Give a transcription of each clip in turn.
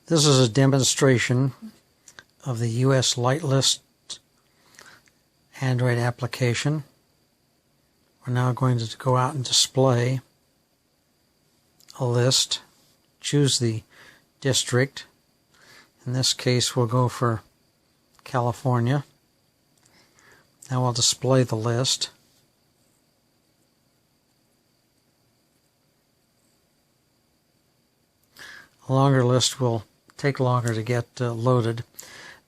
This is a demonstration of the US Lightlist Android application. We're now going to go out and display a list. Choose the district. In this case, we'll go for California. Now we'll display the list. A longer list will take longer to get loaded,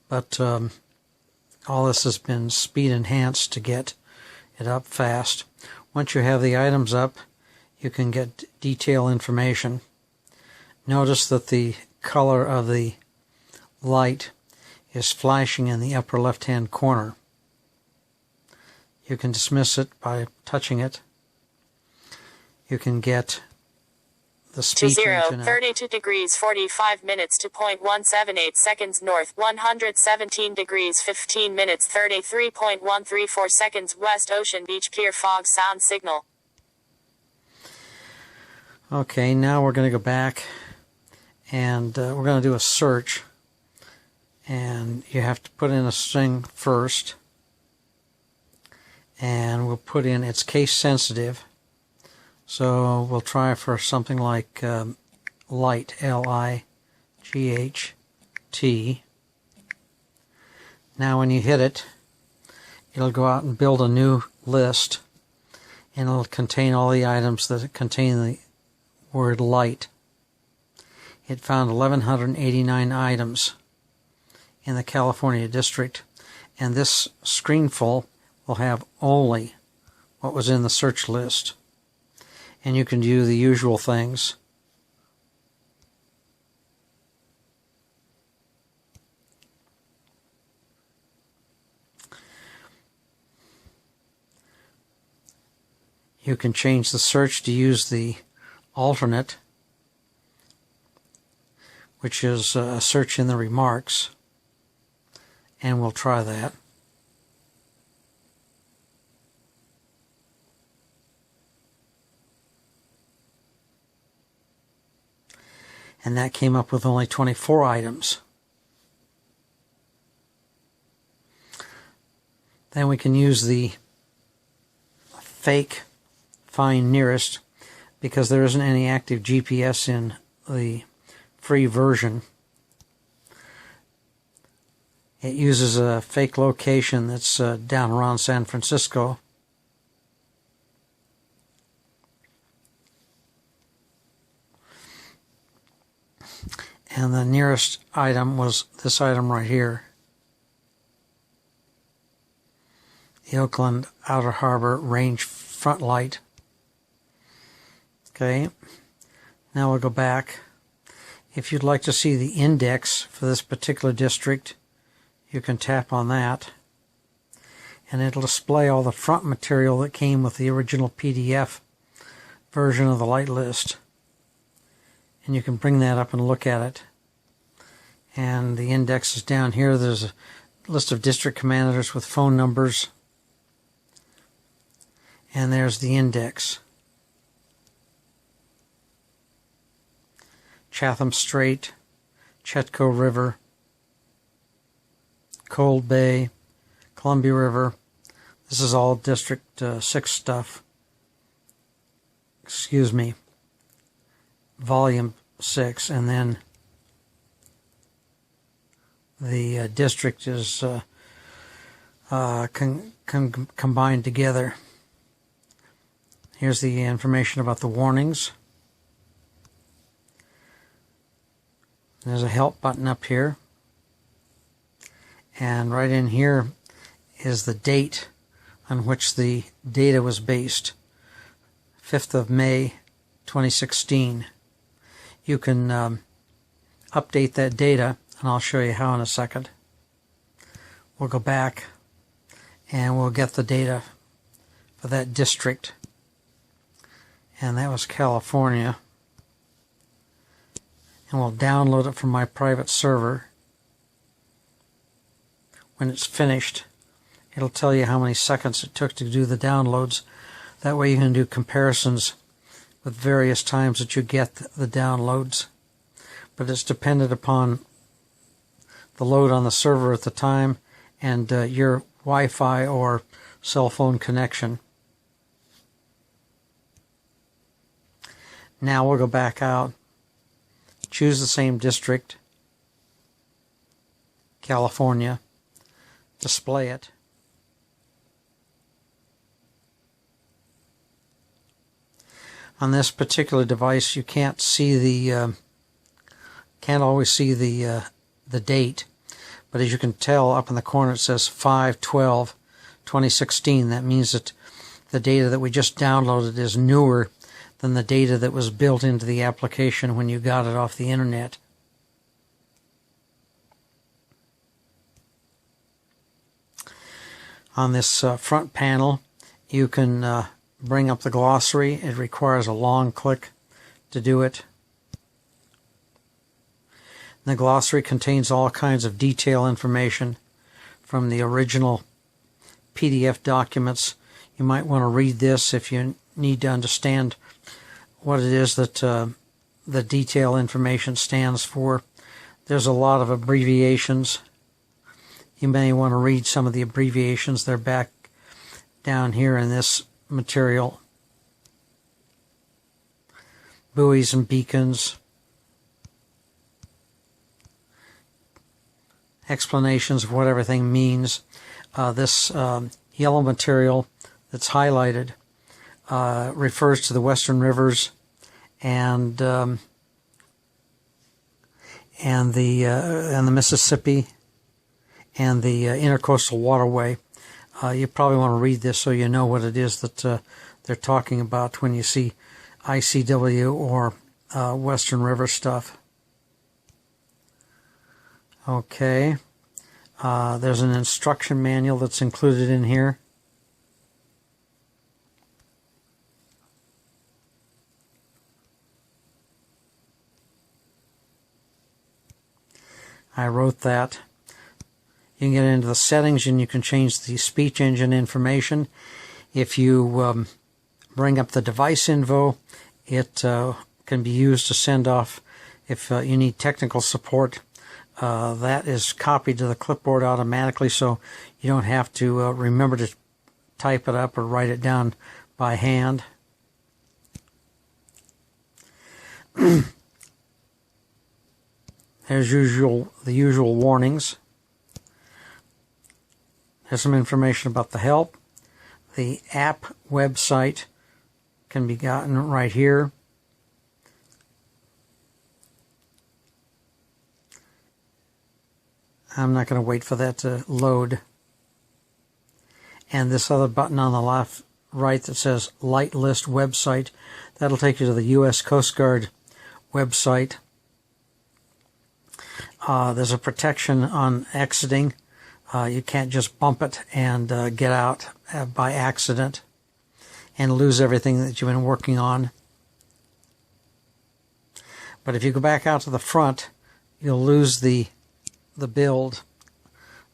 but all this has been speed enhanced to get it up fast. Once you have the items up, you can get detail information. Notice that the color of the light is flashing in the upper left-hand corner. You can dismiss it by touching it. You can get the speed to 32 degrees 45 minutes to 0.178 seconds north, 117 degrees 15 minutes 33.134 seconds west, Ocean Beach Pier fog sound signal. Okay, now we're going to go back and we're going to do a search, and you have to put in a string first, and we'll put in it's case sensitive. So we'll try for something like light, L-I-G-H-T. Now when you hit it, it'll go out and build a new list, and it'll contain all the items that contain the word light. It found 1,189 items in the California district, and this screenful will have only what was in the search list. And you can do the usual things. You can change the search to use the alternate, which is a search in the remarks, and we'll try that. And that came up with only 24 items. Then we can use the fake find nearest, because there isn't any active GPS in the free version. It uses a fake location that's down around San Francisco. And the nearest item was this item right here. The Oakland Outer Harbor Range Front Light. Okay, now we'll go back. If you'd like to see the index for this particular district, you can tap on that, and it'll display all the front material that came with the original PDF version of the light list. And you can bring that up and look at it. And the index is down here. There's a list of district commanders with phone numbers. And there's the index. Chatham Strait, Chetco River, Cold Bay, Columbia River. This is all District 6 stuff. Excuse me. Volume 6, and then the district is combined together. Here's the information about the warnings. There's a help button up here, and right in here is the date on which the data was based, 5th of May 2016. You can update that data, and I'll show you how in a second. We'll go back and we'll get the data for that district, and that was California, and we'll download it from my private server. When it's finished, it'll tell you how many seconds it took to do the downloads. That way you can do comparisons with various times that you get the downloads. but it's dependent upon the load on the server at the time and your Wi-Fi or cell phone connection. Now we'll go back out, choose the same district, California, display it. On this particular device, you can't see can't always see the date, but as you can tell up in the corner it says 5/12/2016. That means that the data that we just downloaded is newer than the data that was built into the application when you got it off the internet. On this front panel, you can bring up the glossary. It requires a long click to do it. The glossary contains all kinds of detail information from the original PDF documents. You might want to read this if you need to understand what it is that the detail information stands for. There's a lot of abbreviations. You may want to read some of the abbreviations. They're back down here in this material. Buoys and beacons. Explanations of what everything means. This yellow material that's highlighted refers to the Western Rivers and the Mississippi and the Intercoastal Waterway. You probably want to read this so you know what it is that they're talking about when you see ICW or Western River stuff. Okay, there's an instruction manual that's included in here. I wrote that. You can get into the settings and you can change the speech engine information. If you bring up the device info, it can be used to send off if you need technical support. That is copied to the clipboard automatically, so you don't have to remember to type it up or write it down by hand. There's the usual warnings. There's some information about the help. The app website can be gotten right here. I'm not going to wait for that to load. And this other button on the left, right, that says Light List website, that'll take you to the U.S. Coast Guard website. There's a protection on exiting. You can't just bump it and get out by accident and lose everything that you've been working on. But if you go back out to the front, you'll lose the build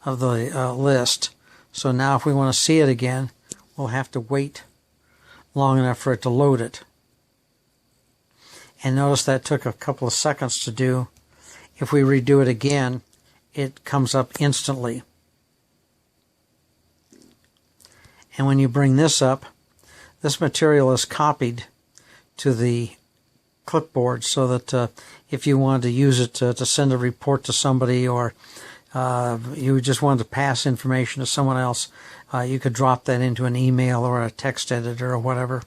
of the list. So now if we want to see it again, we'll have to wait long enough for it to load it. And notice that took a couple of seconds to do. If we redo it again, it comes up instantly. And when you bring this up, this material is copied to the clipboard so that if you wanted to use it to send a report to somebody, or you just wanted to pass information to someone else, you could drop that into an email or a text editor or whatever.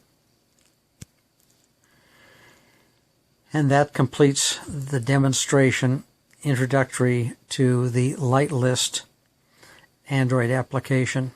And that completes the demonstration introductory to the Light List Android application.